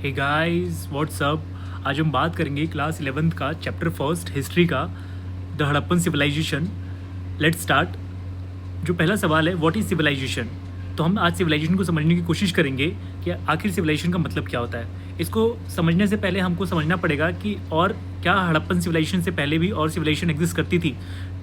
Hey guys what's up. आज हम बात करेंगे क्लास 11th का चैप्टर फर्स्ट हिस्ट्री का the Harappan civilisation. Let's start. जो पहला सवाल है, व्हाट इज़ सिविलाइजेशन। तो हम आज सिविलाइजेशन को समझने की कोशिश करेंगे कि आखिर सिविलाइजेशन का मतलब क्या होता है। इसको समझने से पहले हमको समझना पड़ेगा कि और क्या हड़प्पन सिविलाइजेशन से पहले भी और सिविलाइजेशन एग्जिस्ट करती थी।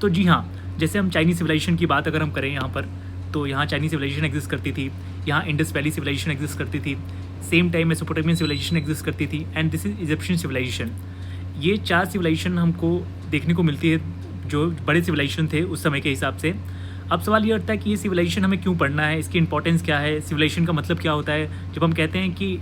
तो जी हाँ, जैसे हम चाइनीज सिविलाइजेशन की बात अगर हम करें यहाँ पर, तो यहाँ चाइनीज सिविलाइजेशन एग्जिस्ट करती थी, यहाँ इंडस वैली सिविलाइजेशन एग्जिस्ट करती थी, same time Mesopotamian civilisation exist करती थी, and this is Egyptian civilisation. ये चार सिविलाइजेशन हमको देखने को मिलती है जो बड़े सिविलाइजेशन थे उस समय के हिसाब से। अब सवाल ये उठता है कि ये सिविलाइजेशन हमें क्यों पढ़ना है, इसकी इंपॉर्टेंस क्या है, सिविलाइजेशन का मतलब क्या होता है। जब हम कहते हैं कि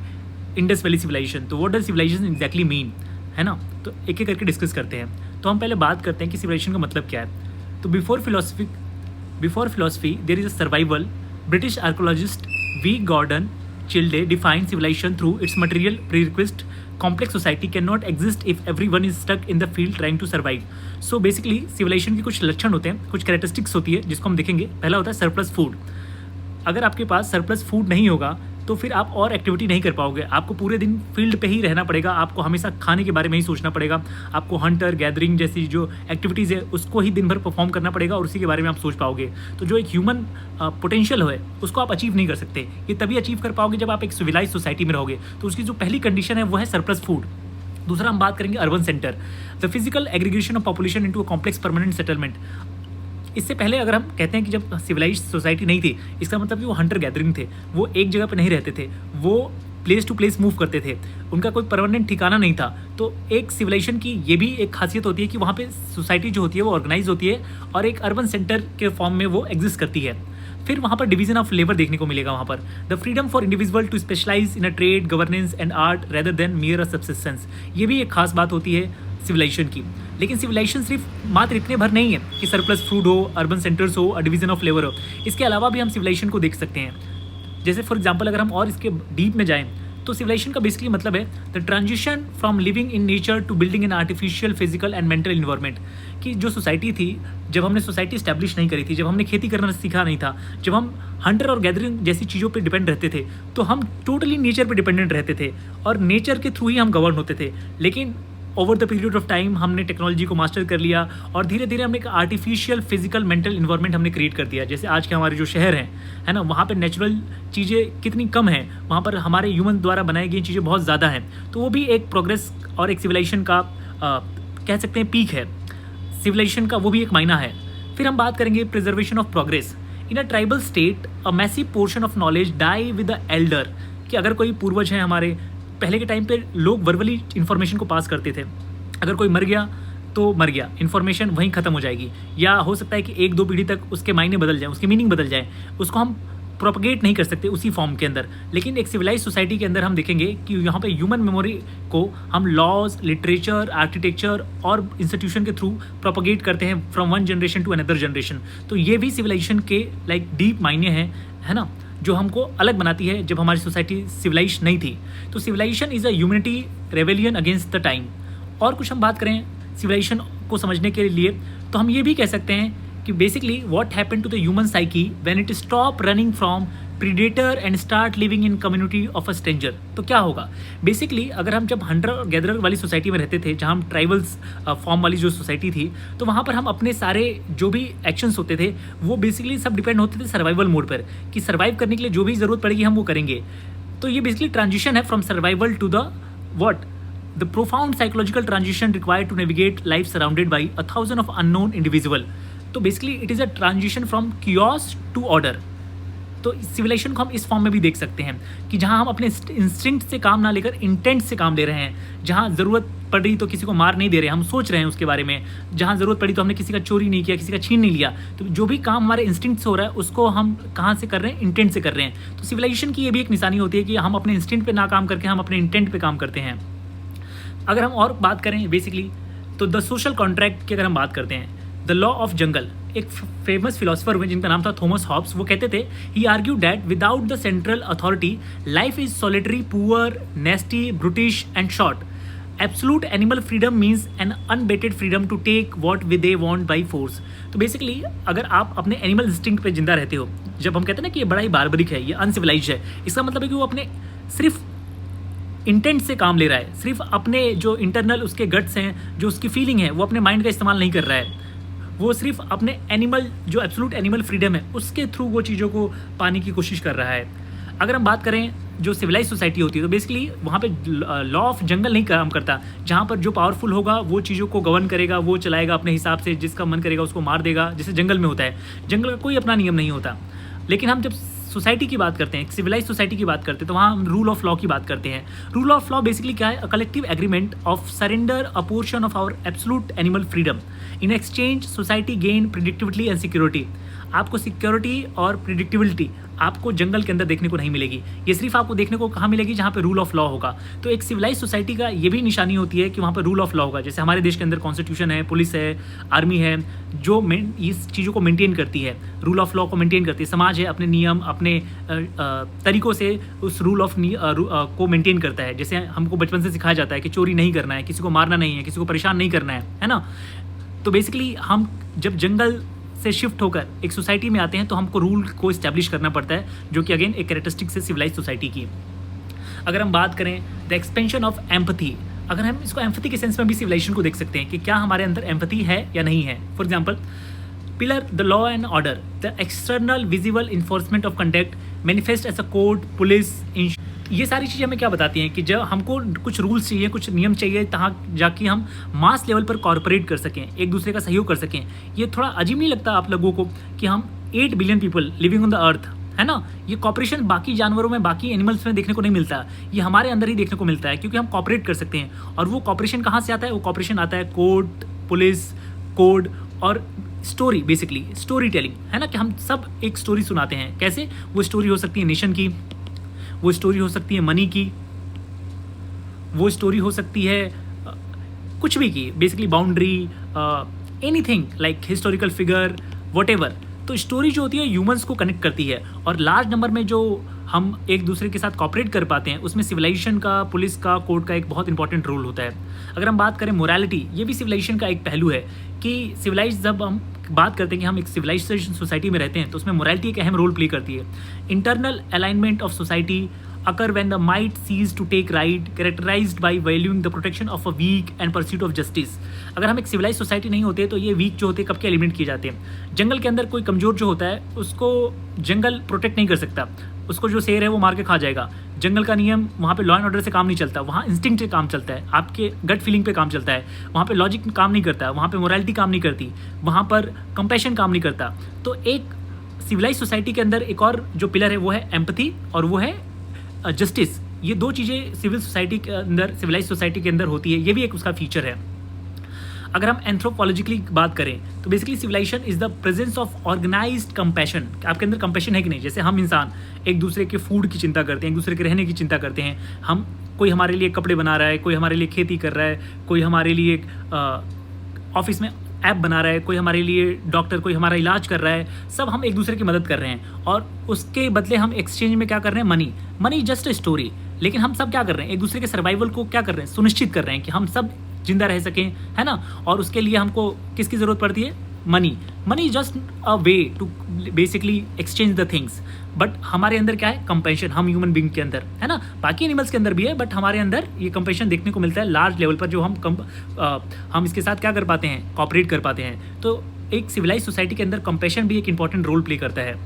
इंडस वैली सिविलाइजेशन, तो what does civilisation exactly mean, है ना। तो एक एक करके डिस्कस करते हैं। तो हम पहले बात करते हैं कि सिविलाइजेशन का मतलब क्या है। तो before philosophy there is a survival. British archaeologist V Gordon Childe defined civilization through its material prerequisite. Complex society cannot exist if everyone is stuck in the field trying to survive. So basically civilization के कुछ लक्षण होते हैं, कुछ characteristics होती है जिसको हम देखेंगे। पहला होता है सरप्लस फूड। अगर आपके पास सरप्लस फूड नहीं होगा तो फिर आप और एक्टिविटी नहीं कर पाओगे। आपको पूरे दिन फील्ड पे ही रहना पड़ेगा, आपको हमेशा खाने के बारे में ही सोचना पड़ेगा, आपको हंटर गैदरिंग जैसी जो एक्टिविटीज़ है उसको ही दिन भर परफॉर्म करना पड़ेगा और उसी के बारे में आप सोच पाओगे। तो जो एक ह्यूमन पोटेंशियल है उसको आप अचीव नहीं कर सकते। ये तभी अचीव कर पाओगे जब आप एक सिविलाइज सोसाइटी में रहोगे। तो उसकी जो पहली कंडीशन है वो है सरप्लस फूड। दूसरा हम बात करेंगे urban centre, the physical aggregation of population into a complex permanent settlement. इससे पहले अगर हम कहते हैं कि जब सिविलाइज सोसाइटी नहीं थी, इसका मतलब कि वो हंटर गैदरिंग थे, वो एक जगह पर नहीं रहते थे, वो प्लेस टू प्लेस मूव करते थे, उनका कोई परमानेंट ठिकाना नहीं था। तो एक सिविलाइजेशन की ये भी एक खासियत होती है कि वहाँ पे सोसाइटी जो होती है वो ऑर्गेनाइज होती है और एक अर्बन सेंटर के फॉर्म में वो एग्जिस्ट करती है। फिर वहाँ पर डिवीजन ऑफ लेबर देखने को मिलेगा। वहाँ पर the freedom for individual to specialise in a trade, governance and art rather than mere a subsistence. ये भी एक खास बात होती है सिविलाइजेशन की। लेकिन सिविलाइजेशन सिर्फ मात्र इतने भर नहीं है कि सरप्लस फूड हो, अर्बन सेंटर्स हो, डिवीजन ऑफ लेबर हो। इसके अलावा भी हम सिविलाइजेशन को देख सकते हैं। जैसे फॉर एग्जांपल अगर हम और इसके डीप में जाएं तो सिविलाइजेशन का बेसिकली मतलब है the transition from living in nature to building in artificial physical and mental environment. कि जो सोसाइटी थी, जब हमने सोसाइटी इस्टेब्लिश नहीं करी थी, जब हमने खेती करना सीखा नहीं था, जब हम हंटर और गैदरिंग जैसी चीज़ों पे डिपेंड रहते थे, तो हम टोटली नेचर पे डिपेंडेंट रहते थे और नेचर के थ्रू ही हम गवर्न होते थे। लेकिन over the period of time हमने टेक्नोलॉजी को मास्टर कर लिया और धीरे धीरे हमने एक आर्टिफिशियल फिजिकल मेंटल इन्वायरमेंट हमने क्रिएट कर दिया। जैसे आज के हमारे जो शहर हैं, है ना, वहाँ पे नेचुरल चीज़ें कितनी कम हैं, वहाँ पर हमारे ह्यूमन द्वारा बनाई गई चीज़ें बहुत ज़्यादा हैं। तो वो भी एक प्रोग्रेस और एक सिविलाइजेशन का कह सकते हैं पीक है। सिविलाइजेशन का वो भी एक मायना है। फिर हम बात करेंगे preservation of progress. In a tribal state a massive portion of knowledge die with the elder. कि अगर कोई पूर्वज हैं हमारे, पहले के टाइम पे लोग वर्बली इन्फॉर्मेशन को पास करते थे। अगर कोई मर गया तो मर गया, इन्फॉर्मेशन वहीं ख़त्म हो जाएगी, या हो सकता है कि एक दो पीढ़ी तक उसके मायने बदल जाए, उसकी मीनिंग बदल जाए, उसको हम प्रोपगेट नहीं कर सकते उसी फॉर्म के अंदर। लेकिन एक सिविलाइज सोसाइटी के अंदर हम देखेंगे कि यहाँ पे ह्यूमन मेमोरी को हम लॉज, लिटरेचर, आर्किटेक्चर और इंस्टीट्यूशन के थ्रू प्रोपगेट करते हैं from one generation to another generation. तो ये भी सिविलाइजेशन के लाइक डीप मायने हैं, है ना, जो हमको अलग बनाती है जब हमारी सोसाइटी सिविलाइज नहीं थी। तो civilisation is a humanity rebellion against the time. और कुछ हम बात करें सिविलाइजेशन को समझने के लिए तो हम ये भी कह सकते हैं कि basically what happened to the human psyche when it stop running from predator and start living in community of a stranger. तो क्या होगा बेसिकली, अगर हम जब हंटर और गैदरर वाली सोसाइटी में रहते थे, जहाँ हम ट्राइबल्स फॉर्म वाली जो सोसाइटी थी, तो वहाँ पर हम अपने सारे जो भी एक्शंस होते थे वो बेसिकली सब डिपेंड होते थे सर्वाइवल मोड पर, कि सर्वाइव करने के लिए जो भी ज़रूरत पड़ेगी हम वो करेंगे। तो ये बेसिकली ट्रांजिशन है from survival to the what, the profound psychological transition required to navigate life surrounded by 1,000 of unknown individual. तो basically it is a transition from chaos to order. तो सिविलाइजेशन को हम इस फॉर्म में भी देख सकते हैं कि जहाँ हम अपने इंस्टिंक्ट से काम ना लेकर इंटेंट से काम ले रहे हैं। जहाँ ज़रूरत पड़ रही तो किसी को मार नहीं दे रहे, हम सोच रहे हैं उसके बारे में। जहाँ ज़रूरत पड़ी तो हमने किसी का चोरी नहीं किया, किसी का छीन नहीं लिया। तो जो भी काम हमारे इंस्टिंक्ट से हो रहा है उसको हम कहाँ से कर रहे हैं, इंटेंट से कर रहे हैं। तो सिविलाइजेशन की ये भी एक निशानी होती है कि हम अपने इंस्टिंक्ट पे ना काम करके हम अपने इंटेंट पे काम करते हैं। अगर हम और बात करें बेसिकली तो द सोशल कॉन्ट्रैक्ट की अगर हम बात करते हैं, द लॉ ऑफ जंगल, एक फेमस फिलोसफर हुए जिनका नाम था थॉमस हॉब्स। वो कहते थे, he argue that without the central authority life is solitary, poor, nasty, brutish and short. Absolute animal freedom means an unabated freedom to take what we they want by force. तो basically अगर आप अपने animal instinct पे जिंदा रहते हो, जब हम कहते हैं ना कि ये बड़ा ही बारबरिक है, ये अनसिविलाइज है, इसका मतलब है कि वो अपने सिर्फ इंटेंट से काम ले रहा है, सिर्फ अपने जो इंटरनल उसके गट्स हैं, जो उसकी फीलिंग है, वो अपने माइंड का इस्तेमाल नहीं कर रहा है, वो सिर्फ अपने एनिमल जो एब्सोल्यूट एनिमल फ्रीडम है उसके थ्रू वो चीज़ों को पाने की कोशिश कर रहा है। अगर हम बात करें जो सिविलाइज सोसाइटी होती है तो बेसिकली वहाँ पे लॉ ऑफ जंगल नहीं काम करता, जहाँ पर जो पावरफुल होगा वो चीज़ों को गवर्न करेगा, वो चलाएगा अपने हिसाब से, जिसका मन करेगा उसको मार देगा, जैसे जंगल में होता है। जंगल का कोई अपना नियम नहीं होता। लेकिन हम जब सोसाइटी की बात करते हैं, सिविलाइज सोसाइटी की बात करते हैं, तो वहाँ हम रूल ऑफ लॉ की बात करते हैं। रूल ऑफ लॉ बेसिकली क्या है? A collective agreement of surrender a portion of our absolute animal freedom in exchange society gain predictability and security. आपको सिक्योरिटी और प्रिडिक्टिबिलिटी आपको जंगल के अंदर देखने को नहीं मिलेगी। ये सिर्फ आपको देखने को कहाँ मिलेगी? जहाँ पे रूल ऑफ लॉ होगा। तो एक सिविलाइज सोसाइटी का ये भी निशानी होती है कि वहाँ पर रूल ऑफ लॉ होगा। जैसे हमारे देश के अंदर कॉन्स्टिट्यूशन है, पुलिस है, आर्मी है, जो इस चीज़ों को मेंटेन करती है, रूल ऑफ लॉ को मेंटेन करती है। समाज है अपने नियम, अपने तरीक़ों से उस रूल ऑफ को मेंटेन करता है। जैसे हमको बचपन से सिखाया जाता है कि चोरी नहीं करना है, किसी को मारना नहीं है, किसी को परेशान नहीं करना है ना। तो बेसिकली हम जब जंगल से शिफ्ट होकर एक सोसाइटी में आते हैं तो हमको रूल को इस्टेब्लिश करना पड़ता है, जो कि अगेन एक कैरेक्टरिस्टिक्स है सिविलाइज सोसाइटी की। अगर हम बात करें द एक्सपेंशन ऑफ एम्पथी, अगर हम इसको एम्पथी के सेंस में भी सिविलाइजेशन को देख सकते हैं कि क्या हमारे अंदर एम्पथी है या नहीं है। For example, pillar the law and order, the external visible enforcement of conduct manifest as a court, police. ये सारी चीज़ें हमें क्या बताती हैं कि जब हमको कुछ रूल्स चाहिए, कुछ नियम चाहिए, तहाँ जाके हम मास लेवल पर कॉर्पोरेट कर सकें, एक दूसरे का सहयोग कर सकें। ये थोड़ा अजीब नहीं लगता आप लोगों को कि हम 8 billion people living on the earth, है ना। ये कॉपरेशन बाकी जानवरों में, बाकी एनिमल्स में देखने को नहीं मिलता, ये हमारे अंदर ही देखने को मिलता है, क्योंकि हम कॉपरेट कर सकते हैं। और वो कॉपरेशन कहाँ से आता है? वो कॉपरेशन आता है कोर्ट, पुलिस, कोड और स्टोरी, बेसिकली स्टोरी टेलिंग, है ना, कि हम सब एक स्टोरी सुनाते हैं। कैसे? वो स्टोरी हो सकती है नेशन की, वो स्टोरी हो सकती है मनी की, वो स्टोरी हो सकती है कुछ भी की, basically boundary, anything like historical figure, whatever. तो स्टोरी जो होती है ह्यूमंस को कनेक्ट करती है, और लार्ज नंबर में जो हम एक दूसरे के साथ कॉपरेट कर पाते हैं उसमें सिविलाइजेशन का, पुलिस का, कोर्ट का एक बहुत इंपॉर्टेंट रोल होता है। अगर हम बात करें मोरालिटी, ये भी सिविलाइजेशन का एक पहलू है कि सिविलाइज, जब हम बात करते हैं कि हम एक सिविलाइजेशन सोसाइटी में रहते हैं तो उसमें मोरालिटी एक अहम रोल प्ले करती है। Internal alignment of society occur when the might cease to take right, characterized by valuing the protection of a weak and pursuit of justice। अगर हम एक सिविलाइज सोसाइटी नहीं होते तो ये वीक जो होते हैं कब के एलिमिनेट किए जाते हैं। जंगल के अंदर कोई कमज़ोर जो होता है उसको जंगल प्रोटेक्ट नहीं कर सकता, उसको जो शेर है वो मार के खा जाएगा। जंगल का नियम, वहाँ पे लॉ एंड ऑर्डर से काम नहीं चलता, वहाँ इंस्टिंक्ट से काम चलता है, आपके गट फीलिंग पे काम चलता है। वहाँ पे लॉजिक काम नहीं करता, वहाँ पे मोरालिटी काम नहीं करती, वहाँ पर कंपैशन काम नहीं करता। तो एक सिविलाइज सोसाइटी के अंदर एक और जो पिलर है वो है एम्पैथी और वो है जस्टिस। ये दो चीज़ें सिविल सोसाइटी के अंदर, सिविलाइज सोसाइटी के अंदर होती है, ये भी एक उसका फीचर है। अगर हम एंथ्रोपोलॉजिकली बात करें तो basically civilisation is the presence of organised compassion. आपके अंदर कंपैशन है कि नहीं? जैसे हम इंसान एक दूसरे के फूड की चिंता करते हैं, एक दूसरे के रहने की चिंता करते हैं। हम, कोई हमारे लिए कपड़े बना रहा है, कोई हमारे लिए खेती कर रहा है, कोई हमारे लिए ऑफिस में ऐप बना रहा है, कोई हमारे लिए डॉक्टर, कोई हमारा इलाज कर रहा है, सब हम एक दूसरे की मदद कर रहे हैं। और उसके बदले हम एक्सचेंज में क्या कर रहे हैं? Money. Money just a story. लेकिन हम सब क्या कर रहे हैं? एक दूसरे के सर्वाइवल को क्या कर रहे हैं? सुनिश्चित कर रहे हैं कि हम सब जिंदा रह सकें, है ना। और उसके लिए हमको किसकी ज़रूरत पड़ती है? Money. Money is just a way to basically exchange the things. But हमारे अंदर क्या है? कंपैशन। हम ह्यूमन बींग के अंदर, है ना, बाकी एनिमल्स के अंदर भी है, बट हमारे अंदर ये कंपैशन देखने को मिलता है लार्ज लेवल पर, जो हम इसके साथ क्या कर पाते हैं? कॉपरेट कर पाते हैं। तो एक सिविलाइज सोसाइटी के अंदर कंपैशन भी एक इंपॉर्टेंट रोल प्ले करता है।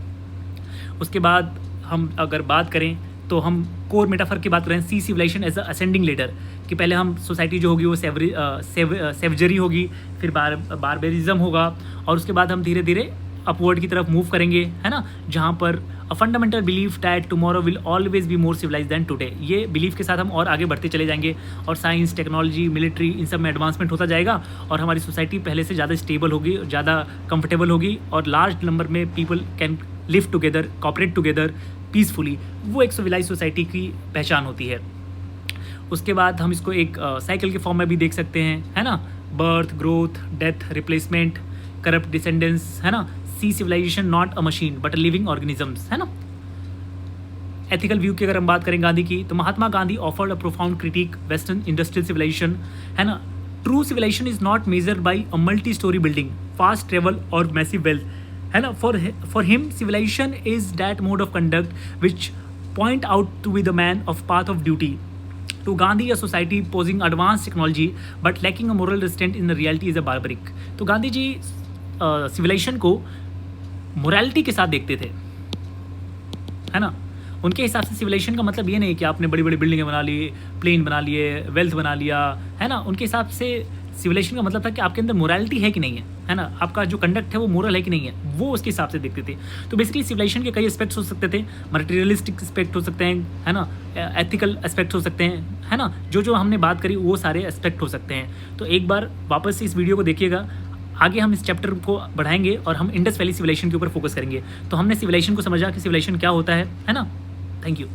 उसके बाद हम अगर बात करें तो हम कोर मेटाफर की बात करें, see civilisation as a ascending ladder, कि पहले हम सोसाइटी जो होगी वो सेवजरी होगी, फिर बारबेरिज्म होगा, और उसके बाद हम धीरे धीरे अपवर्ड की तरफ मूव करेंगे, है ना, जहाँ पर a fundamental belief that tomorrow will always be more civilise than today. ये बिलीफ के साथ हम और आगे बढ़ते चले जाएंगे, और साइंस, टेक्नोलॉजी, मिलिट्री, इन सब में एडवांसमेंट होता जाएगा, और हमारी सोसाइटी पहले से ज़्यादा स्टेबल होगी, ज़्यादा कंफर्टेबल होगी, और लार्ज नंबर में people can live together, cooperate together peacefully. वो एक सिविलाइज सोसाइटी की पहचान होती है। उसके बाद हम इसको एक साइकिल के फॉर्म में भी देख सकते हैं, है ना, birth, growth, death, replacement, corrupt descendance, है ना। See civilisation not a machine but a living organisms, है ना। एथिकल व्यू की अगर हम बात करें गांधी की, तो Mahatma Gandhi offered a profound critic western industrial civilisation, है ना। True civilisation is not measured by a multi storey building, fast travel और मैसिव वेल्थ, है ना। For him civilisation is that mode of conduct which point out to be the man of path of duty, to Gandhi a society posing advance technology but lacking a moral restraint in reality is a barbaric. तो Gandhi ji civilisation को morality के साथ देखते थे, है ना। उनके हिसाब से सिविलाइजेशन का मतलब ये नहीं कि आपने बड़ी बड़ी बिल्डिंगें बना ली, प्लेन बना लिए, वेल्थ बना लिया, है ना। उनके हिसाब से सिविलाइजेशन का मतलब था कि आपके अंदर मोरालिटी है कि नहीं है ना, आपका जो कंडक्ट है वो मोरल है कि नहीं है, वो उसके हिसाब से देखते थे। तो बेसिकली सिविलाइजेशन के कई एस्पेक्ट्स हो सकते थे, मटेरियलिस्टिक एस्पेक्ट हो सकते हैं, है ना, एथिकल एस्पेक्ट हो सकते हैं, है ना, जो हमने बात करी वो सारे एस्पेक्ट हो सकते हैं। तो एक बार वापस से इस वीडियो को देखिएगा, आगे हम इस चैप्टर को बढ़ाएंगे और हम इंडस वैली सिविलाइजेशन के ऊपर फोकस करेंगे। तो हमने सिविलाइजेशन को समझा कि सिविलाइजेशन क्या होता है ना। Thank you.